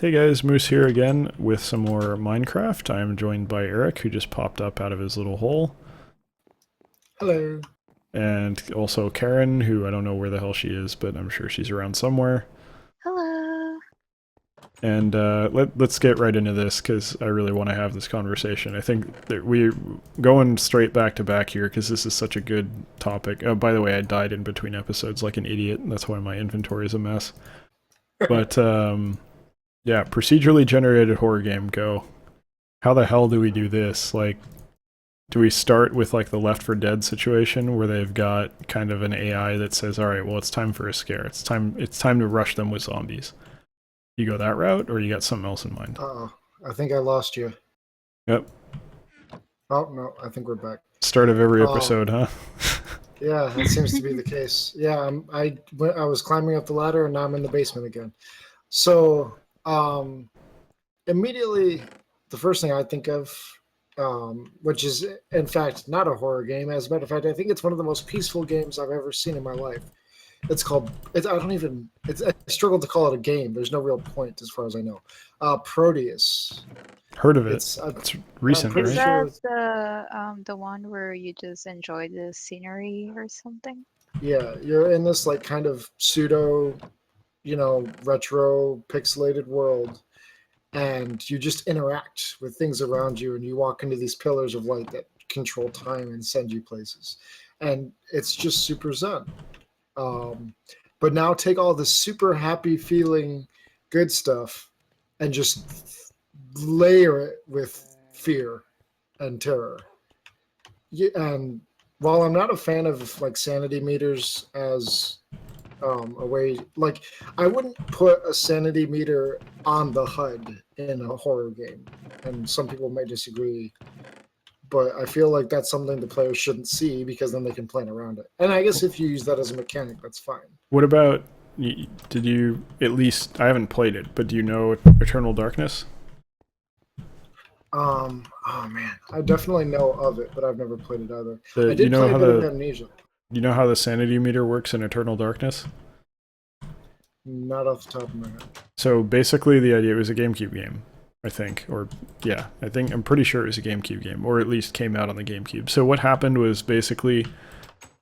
Hey guys, Moose here again with some more Minecraft. I am joined by Eric, who just popped up out of his little hole, Hello. and also Karen, who I don't know where the hell she is, but I'm sure she's around somewhere. Hello. And let's get right into this because I really want to have this conversation. I think that we're going straight back to back here because this is such a good topic. Oh, by the way, I died in between episodes like an idiot. That's why my inventory is a mess. But yeah, procedurally generated horror game. Go. How the hell do we do this? Like, do we start with like the Left 4 Dead situation where they've got kind of an AI that says, "All right, well, it's time for a scare. It's time to rush them with zombies." You go that route, or you got something else in mind? Uh-oh. I think I lost you. Yep. Oh, no, I think we're back. Start of every Oh, episode, huh? yeah, that seems to be the case. Yeah, I was climbing up the ladder and now I'm in the basement again. So, immediately, the first thing I think of, which is in fact not a horror game. As a matter of fact, I think it's one of the most peaceful games I've ever seen in my life. It's called. It's, I don't even. It's. I struggle to call it a game. There's no real point, as far as I know. Proteus. Heard of it? It's. It's I'm recent, pretty Is right? that sure. the one where you just enjoy the scenery or something? Yeah, you're in this like kind of pseudo, retro pixelated world, and you just interact with things around you, and you walk into these pillars of light that control time and send you places, and it's just super zen. Um, but now take all this super happy feeling, good stuff, and just layer it with fear and terror. Yeah, and while I'm not a fan of like sanity meters as a way, like I wouldn't put a sanity meter on the HUD in a horror game, and some people may disagree, but I feel like that's something the players shouldn't see because then they can plan around it. And I guess if you use that as a mechanic, that's fine. What about? Did you at least? I haven't played it, but do you know Eternal Darkness? Oh man, I definitely know of it, but I've never played it either. The I you did know play a how bit of the Amnesia. you know how the sanity meter works in Eternal Darkness? Not off the top of my head. So basically, the idea, it was a GameCube game, I think, or yeah, I'm pretty sure it was a GameCube game, or at least came out on the GameCube. So what happened was basically,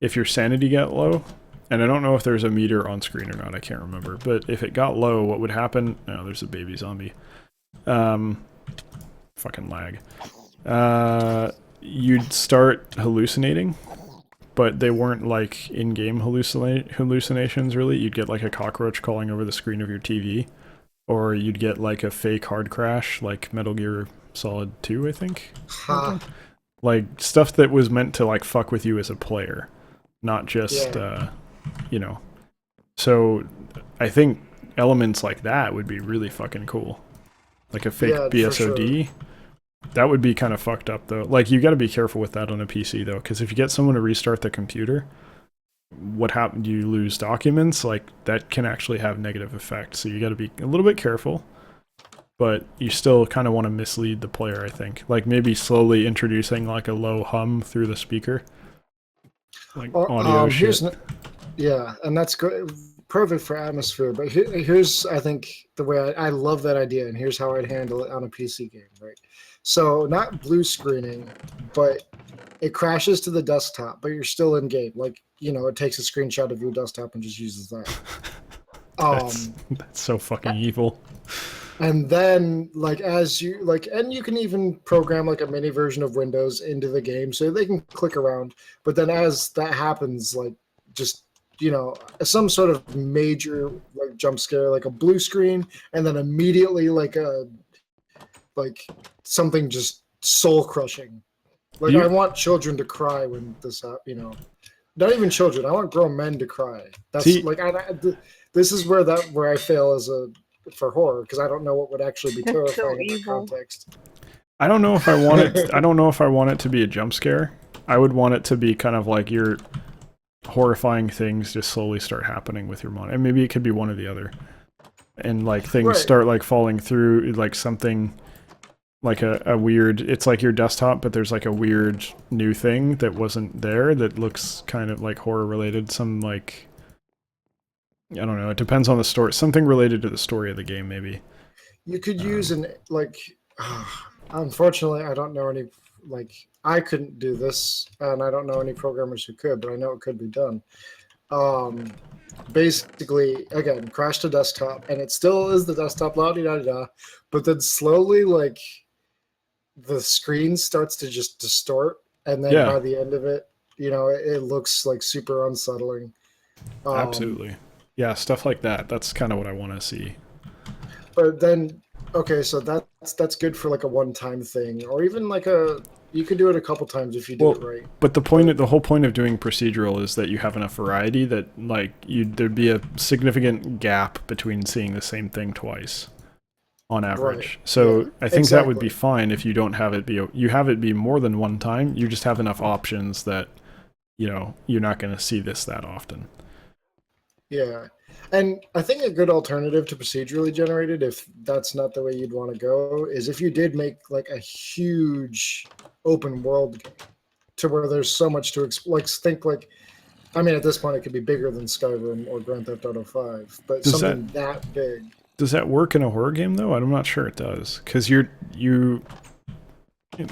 if your sanity got low, and I don't know if there's a meter on screen or not, I can't remember, but if it got low, what would happen? No, there's a baby zombie. Um, fucking lag. You'd start hallucinating, but they weren't like in-game hallucinations really. You'd get like a cockroach crawling over the screen of your TV, or you'd get like a fake hard crash, like Metal Gear Solid 2, I think. Ha! Like stuff that was meant to like fuck with you as a player, not just Yeah, you know. So I think elements like that would be really fucking cool. Like a fake yeah, for sure. BSOD. That would be kind of fucked up though. Like you got to be careful with that on a PC though, because if you get someone to restart the computer, what happened? You lose documents. Like that can actually have negative effects. So you got to be a little bit careful. But you still kind of want to mislead the player, I think. Like maybe slowly introducing like a low hum through the speaker, like Or, audio shit. yeah, and that's good, perfect for atmosphere. But here's, I think, the way I love that idea, and here's how I'd handle it on a PC game, right? So not blue screening, but it crashes to the desktop, but you're still in game. Like it takes a screenshot of your desktop and just uses that. That's Um, that's so fucking evil. and then like as you like and you can even program like a mini version of Windows into the game so they can click around, but then as that happens, like just some sort of major like jump scare, like a blue screen, and then immediately like something just soul crushing. Do Like I you want children to cry when this. Not even children, I want grown men to cry. That's see? like this is where I fail as a for horror, because I don't know what would actually be That's so terrifying in that evil. context. I don't know if I want it. I don't know if I want it to be a jump scare. I would want it to be kind of like your horrifying things just slowly start happening with your monitor. And maybe it could be one or the other. And like things Right. start like falling through, like something like a weird, it's like your desktop, but there's like a weird new thing that wasn't there that looks kind of like horror related. Some like, I don't know, it depends on the story. Something related to the story of the game, maybe. you could use an like. Unfortunately, I don't know any like I couldn't do this, and I don't know any programmers who could, but I know it could be done. Um, Basically, again, crash to desktop, and it still is the desktop, la di da da, but then slowly, like the screen starts to just distort, and then Yeah, by the end of it, it looks like super unsettling. Um, absolutely. Yeah, stuff like that. That's kind of what I want to see. but then, okay, so that's good for like a one-time thing, or even like a you could do it a couple times if you do it Well, right. but But the whole point of doing procedural is that you have enough variety that like there'd be a significant gap between seeing the same thing twice on right, average. yeah, So I think that would be exactly, fine if you don't have it be you have it be more than one time. You just have enough options that you're not going to see this that often. yeah. And I think a good alternative to procedurally generated, if that's not the way you'd want to go, is if you did make like a huge open world game to where there's so much to like think like I mean at this point it could be bigger than Skyrim or Grand Theft Auto 5, but Does that something that big. work in a horror game though? I'm not sure it does because you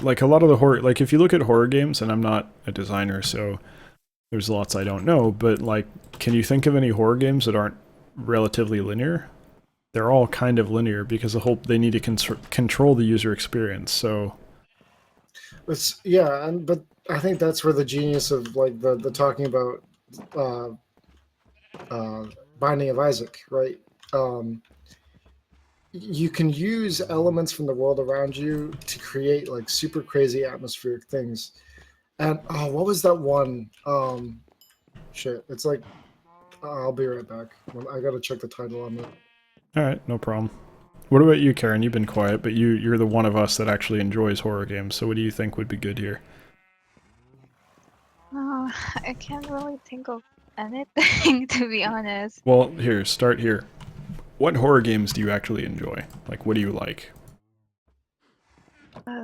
like a lot of the horror, like if you look at horror games, and I'm not a designer, so there's lots I don't know, but like, can you think of any horror games that aren't relatively linear? They're all kind of linear because they need to control the user experience. So It's yeah, and but I think that's where the genius of like the talking about uh uh Binding of Isaac, right? Um you can use elements from the world around you to create like super crazy atmospheric things. And oh, what was that one? Shit, it's like I'll be right back. I gotta check the title on it. all right, no problem. What about you, Karen? You've been quiet, but you're the one of us that actually enjoys horror games. So what do you think would be good here? I can't really think of anything to be honest. Well, here, start here. What horror games do you actually enjoy? Like, what do you like?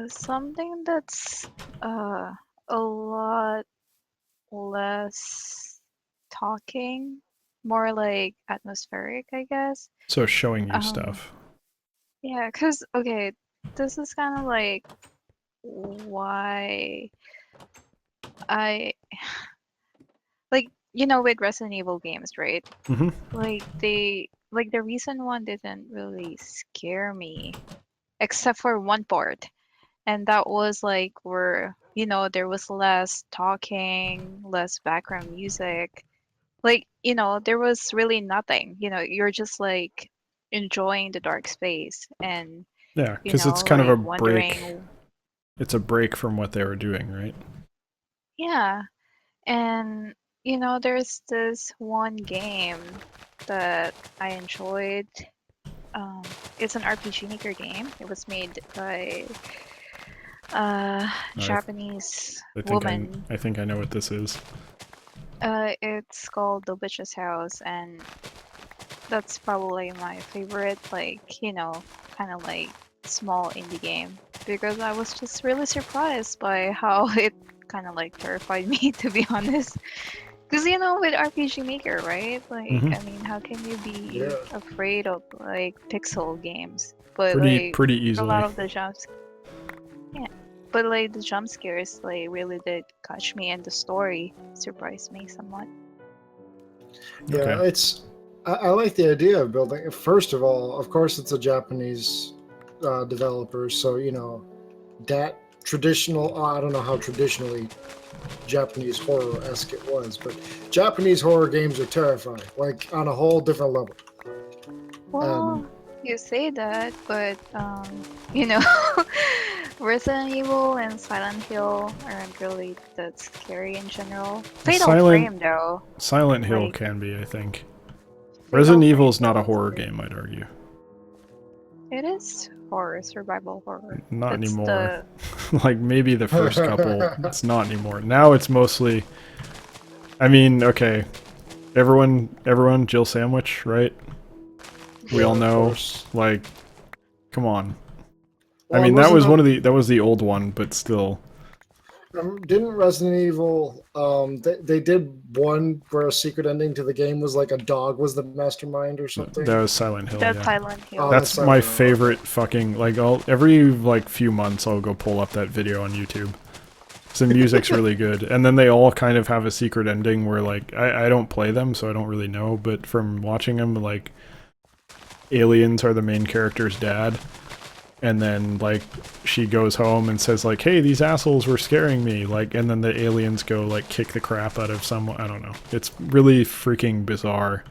Something that's a lot less talking, more like atmospheric, I guess. So showing you Um, stuff. yeah, 'cause okay, this is kind of like why I like with Resident Evil games, right? Mm-hmm. Like the recent one didn't really scare me except for one part, and that was like where there was less talking, less background music. Like, there was really nothing. You're just like enjoying the dark space and, Yeah, because it's kind of a like break. wondering, It's a break from what they were doing, right? yeah. And, there's this one game that I enjoyed. It's an RPG Maker game. It was made by a I, th- Japanese I think woman. I think I know what this is. It's called The Witch's House, and that's probably my favorite, like, kind of like small indie game because I was just really surprised by how it kind of like terrified me, to be honest. Because, with RPG Maker, right? Like, Mm-hmm. I mean, how can you be Yeah, afraid of like pixel games? But like Pretty a lot easily. of the jumps, yeah. But like the jump scares, like really did catch me, and the story surprised me somewhat. Okay. yeah. I like the idea of building. First of all, of course, it's a Japanese developer, so that traditional. I don't know how traditionally Japanese horror esque it was, but Japanese horror games are terrifying, like on a whole different level. And Well, you say that, but you know, Resident Evil and Silent Hill aren't really that scary in general. Fatal Silent Frame, though, Silent Hill like can be, I think. Fatal Resident Evil Frame, is that not a was horror scary. game, I'd argue. It is horror, survival horror. Not That's anymore. the Like maybe the first couple. It's not anymore. Now it's mostly. I mean, okay. Everyone, Jill Sandwich, right? We yeah, all of know. course. Like, come on. I Well, it mean, wasn't that. that was the old one, but still. Didn't Resident Evil? They did one where a secret ending to the game was like a dog was the mastermind or That something. was Silent Hill, That's yeah. Silent Oh, Hill. that's That's my Silent Hill. favorite Okay. fucking, like, every, like, few months I'll go pull up that video on YouTube. So the music's really good. And then they all kind of have a secret ending where, like, I don't play them, so I don't really know, but from watching them, like, aliens are the main character's dad. And then, like, she goes home and says, like, hey, these assholes were scaring me. Like, and then the aliens go, like, kick the crap out of someone. I don't know. It's really freaking bizarre.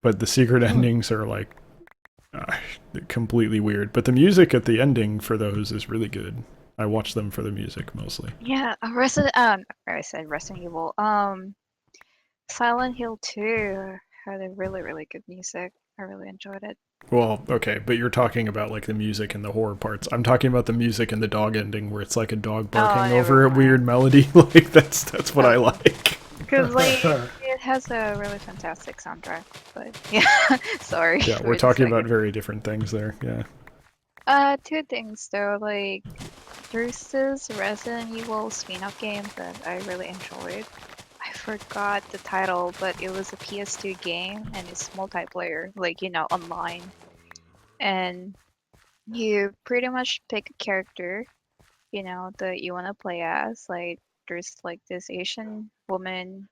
But the secret endings are, like, uh, completely weird. But the music at the ending for those is really good. I watch them for the music mostly. Yeah, I said Resident Evil. Silent Hill 2 had a really good music. I really enjoyed it. Well, okay, but you're talking about like the music and the horror parts. I'm talking about the music and the dog ending where it's like a dog Oh, barking never over a weird mind. melody. Like that's what I like. Because like it has a really fantastic soundtrack. But yeah, sorry Yeah, we're for the talking about second. very different things there. Yeah. Two things though. Like there's this Resident Evil spin-off game that I really enjoyed. I forgot the title, but it was a PS2 game and it's multiplayer, like online. And you pretty much pick a character, that you want to play as. Like there's like this Asian woman,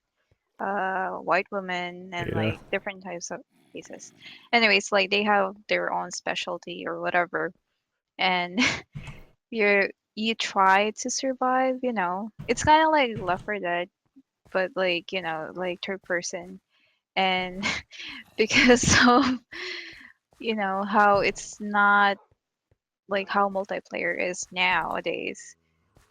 white woman, and Beta. like different types of races. Anyways, like they have their own specialty or whatever, and you try to survive. It's kind of like Left 4 Dead, but like like third person, and because of how it's not like how multiplayer is nowadays.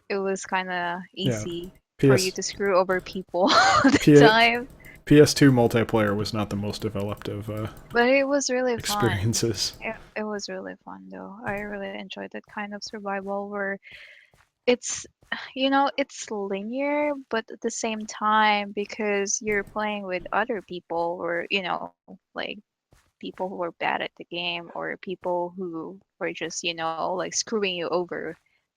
It was kind of Yeah. easy for you PS to screw over people all the P time. PS2 multiplayer was not the most developed of But it was really fun. experiences. It was really fun though. I really enjoyed that kind of survival where it's it's linear, but at the same time because you're playing with other people or like people who are bad at the game or people who were just like screwing you over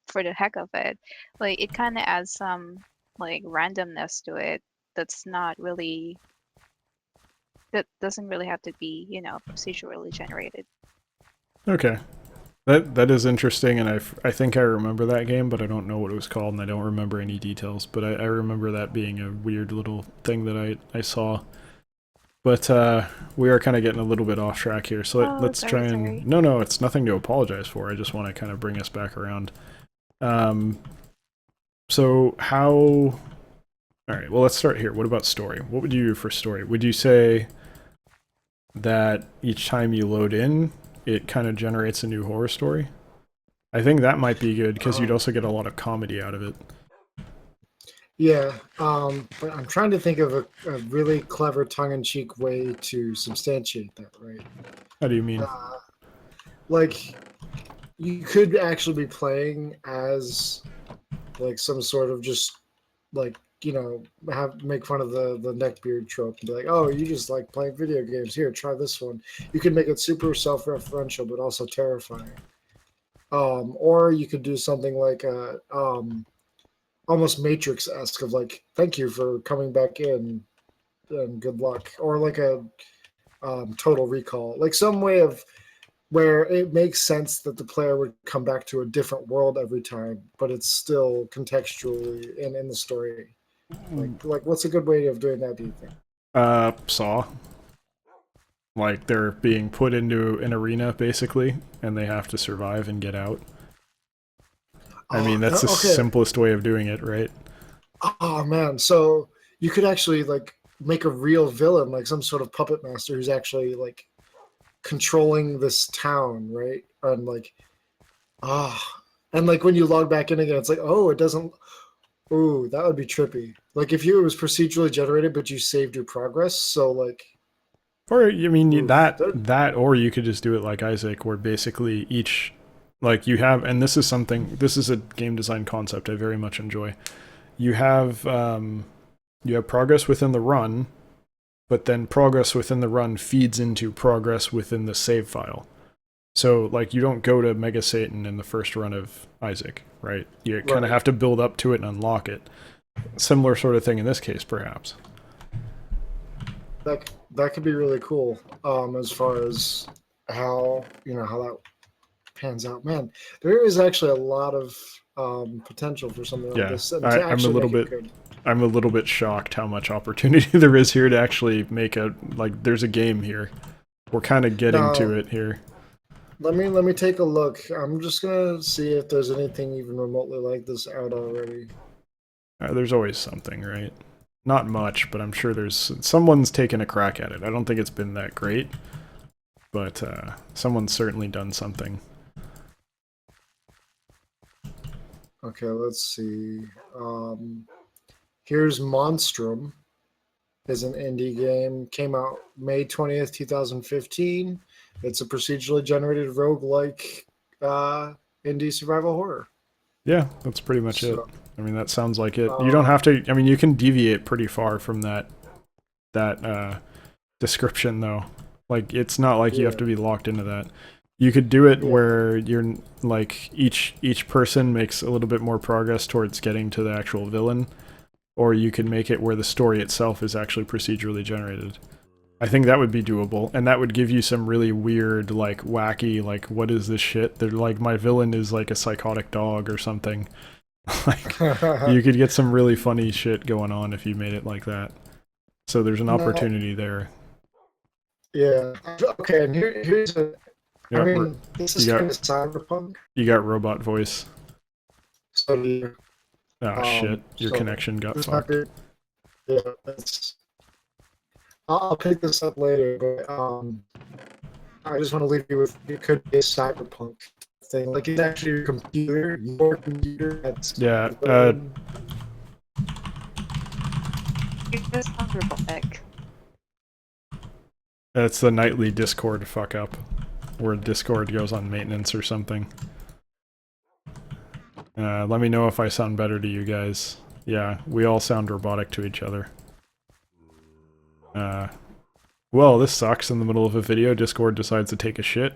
for the heck of it. Like it kind of adds some like randomness to it that's not really that doesn't really have to be procedurally generated. Okay. That is interesting, and I think I remember that game, but I don't know what it was called, and I don't remember any details. But I remember that being a weird little thing that I saw. But we are kind of getting a little bit off track here, so Oh, let's try and... sorry. No, it's nothing to apologize for. I just want to kind of bring us back around. Um, so how... Alright, well, let's start here. What about story? What would you do for story? Would you say that each time you load in, it kind of generates a new horror story? I think that might be good, because you'd Um, also get a lot of comedy out of it. yeah, but I'm trying to think of a really clever tongue-in-cheek way to substantiate that, right? How do you mean? Uh, like you could actually be playing as like some sort of just like have make fun of the neckbeard trope and be like, oh, you just like playing video games, here, try this one. You could make it super self-referential but also terrifying. Or you could do something like almost Matrix-esque of like, thank you for coming back in and good luck, or like a Total Recall, like some way of where it makes sense that the player would come back to a different world every time, but it's still contextually in the story. Like what's a good way of doing that, do you think? Saw. Like, they're being put into an arena, basically, and they have to survive and get out. I mean, that's the Okay. simplest way of doing it, right? Oh man, so you could actually like make a real villain, like some sort of puppet master who's actually like controlling this town, right? And like ah, and like when you log back in again, it's like, oh, it doesn't. Ooh, that would be trippy. Like if you it was procedurally generated, but you saved your progress. So like, Or, I mean, ooh, or you could just do it like Isaac, where basically each, like, you have, and this is a game design concept I very much enjoy. You you have progress within the run, but then progress within the run feeds into progress within the save file. So, like, you don't go to Mega Satan in the first run of Isaac, right? You kind of Right. have to build up to it and unlock it. Similar sort of thing in this case, perhaps. That could be really cool. As far as how how that pans out, man, there is actually a lot of potential for something like Yeah, this, and to I'm a actually little make it bit good. I'm a little bit shocked how much opportunity there is here to actually make a like. There's a game here. We're kind of getting to Now, it here. let me take a look. I'm just gonna see if there's anything even remotely like this out already. There's always something, right? Not much, but I'm sure there's someone's taken a crack at it. I don't think it's been that great, but someone's certainly done something. Okay, let's see. Here's Monstrum. Is an indie game. Came out May 20th, 2015. It's a procedurally generated roguelike indie survival horror. Yeah, that's pretty much it. So, I mean, that sounds like it. You don't uh, have to. I mean, you can deviate pretty far from that description, though. Like, it's not like you have yeah, to be locked into that. You could do it yeah. where you're like each person makes a little bit more progress towards getting to the actual villain, or you can make it where the story itself is actually procedurally generated. I think that would be doable, and that would give you some really weird, like, wacky, like, what is this shit? They're like, my villain is like a psychotic dog or something. Like, you could get some really funny shit going on if you made it like that. So there's an No, opportunity there. yeah. Okay, and here's a. I Yeah, mean, this you is got kind of cyberpunk. you got robot voice. So, do Ah, shit, your so connection got this might fucked. be. Yeah, I'll pick this up later, but I just want to leave you with it could be a cyberpunk thing. Like it's actually your computer that's Yeah, It was not robotic. it's the nightly Discord fuck up, where Discord goes on maintenance or something. Let me know if I sound better to you guys. Yeah, we all sound robotic to each other. Well, this sucks. In the middle of a video, Discord decides to take a shit.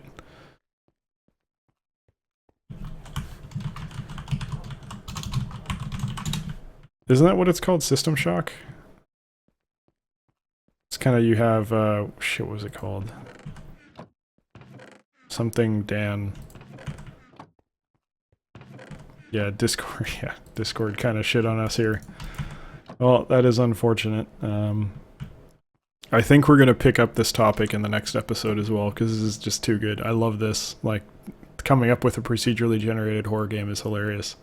Isn't that what it's called? System shock? It's kind of, you have, shit, what was it called? Something Dan. Yeah, Discord, yeah, Discord kind of shit on us here. Well, that is unfortunate. I think we're going to pick up this topic in the next episode as well, because this is just too good. I love this. Like, coming up with a procedurally generated horror game is hilarious.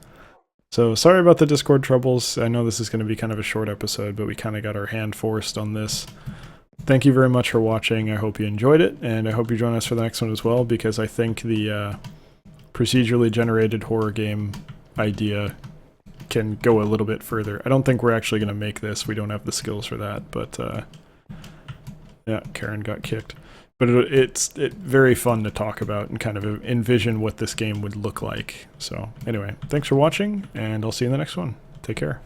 So, sorry about the Discord troubles. I know this is going to be kind of a short episode, but we kind of got our hand forced on this. Thank you very much for watching. I hope you enjoyed it, and I hope you join us for the next one as well, because I think the procedurally generated horror game idea can go a little bit further. I don't think we're actually going to make this. We don't have the skills for that, but yeah, Karen got kicked. But it's very fun to talk about and kind of envision what this game would look like. So anyway, thanks for watching, and I'll see you in the next one. Take care.